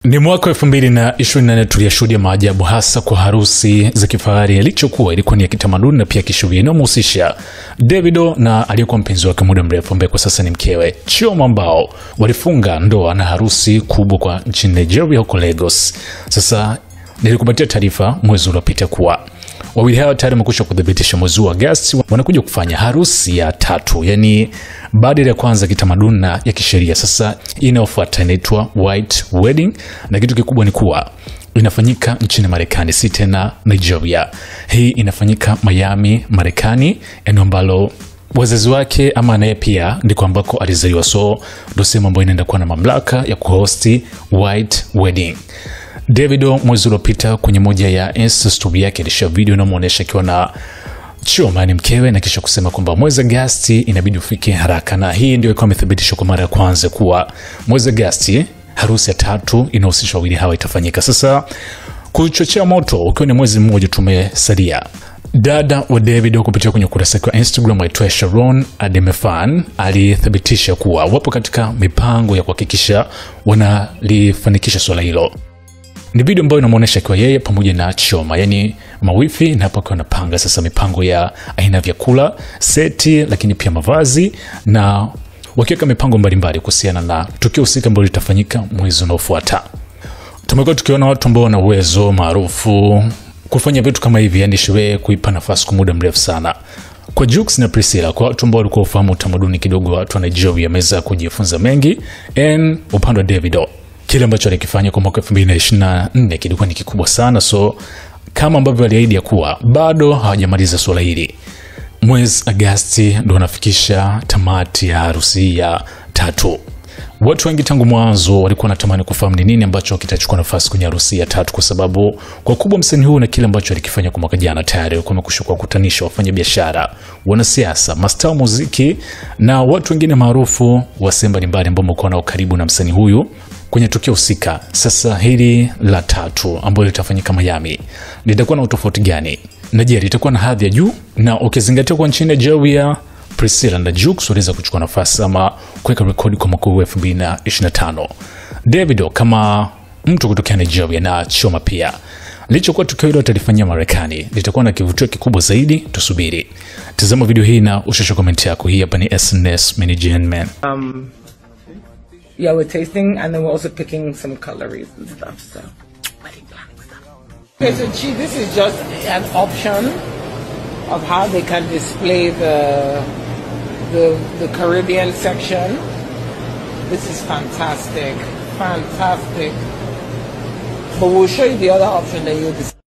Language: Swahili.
Ni mwaka 2024 tuliyashuhudia maajabu hasa kwa harusi za kifahari ilichokuwa ilikuwa ni ya kitamaduni na pia kisheria inayomhusisha Davido na aliyekuwa mpenzi wake muda mrefu ambaye kwa sasa ni mkewe Chioma, ambao walifunga ndoa na harusi kubwa kwa nchini Nigeria huko Lagos. Sasa nilikupatia taarifa mwezi uliopita kuwa wawili hao tayari wamekwisha kudhibitisha mwezi wa Agosti wanakuja kufanya harusi ya tatu, yani baada ya kwanza kitamaduni na ya kisheria. Sasa inayofuata inaitwa white wedding, na kitu kikubwa ni kuwa inafanyika nchini Marekani, si tena Nigeria. Hii inafanyika Miami, Marekani, eneo ambalo wazazi wake ama naye pia ndiko ambako alizaliwa. So ndio sehemu ambayo inaenda kuwa na mamlaka ya kuhosti white wedding. Davido mwezi uliopita kwenye moja ya Insta story yake alisha video inamuonesha akiwa na Chioma, ni mkewe, na kisha kusema kwamba mwezi Agosti inabidi ufike haraka, na hii ndio ilikuwa imethibitishwa kwa mara ya kwanza kuwa mwezi Agosti harusi ya tatu inahusisha wawili hawa itafanyika. Sasa kuchochea moto ukiwa ni mwezi mmoja tumesalia, dada wa Davido kupitia kwenye ukurasa wa Instagram aitwa Sharon Ademefan alithibitisha kuwa wapo katika mipango ya kuhakikisha wanalifanikisha swala hilo. Ni video ambayo inamuonesha kwa yeye pamoja na Chioma, yani mawifi, na hapo kwa napanga sasa mipango ya aina ya vyakula, seti, lakini pia mavazi, na wakiweka mipango mbalimbali kuhusiana na tukio husika ambalo litafanyika mwezi unaofuata. Tumekuwa tukiona watu ambao wana uwezo maarufu kufanya vitu kama hivi, yani sherehe kuipa nafasi kwa muda mrefu sana. Kwa Jux na Priscilla, kwa watu ambao walikuwa ufahamu utamaduni kidogo wa watu wa Nigeria, wameweza kujifunza mengi. And upande wa Davido, kile ambacho alikifanya kwa mwaka 2024 kilikuwa ni kikubwa sana. So kama ambavyo aliahidi ya kuwa bado hawajamaliza swala hili, mwezi Agosti ndio wanafikisha tamati ya harusi ya tatu. Watu wengi tangu mwanzo walikuwa wanatamani kufahamu ni nini ambacho kitachukua nafasi kwenye harusi ya tatu, kwa sababu kwa kubwa msanii huu na kile ambacho alikifanya kwa mwaka jana tayari alikuwa amekushukua kukutanisha wafanya biashara, wanasiasa, mastaa wa muziki na watu wengine maarufu wa sehemu mbalimbali ambao wamekuwa nao karibu na msanii huyu kwenye tukio husika. Sasa hili la tatu ambalo litafanyika Miami litakuwa na utofauti gani? Na je, litakuwa na hadhi ya juu? Na ukizingatia kwa nchini Nigeria Priscilla na Jux waliweza kuchukua nafasi ama kuweka rekodi kwa mwaka 2025. Davido kama mtu kutokea Nigeria na Chioma pia, lichokuwa tukio hilo atalifanyia Marekani, litakuwa na kivutio kikubwa zaidi. Tusubiri. Tazama video hii na ushushe comment yako. Hii hapa ni SNS Management. Yeah, we're tasting and then we're also picking some calories and stuff. So, okay, so this is just an option of how they can display the Caribbean section. This is fantastic, fantastic. But we'll show you the other option that you'll decide.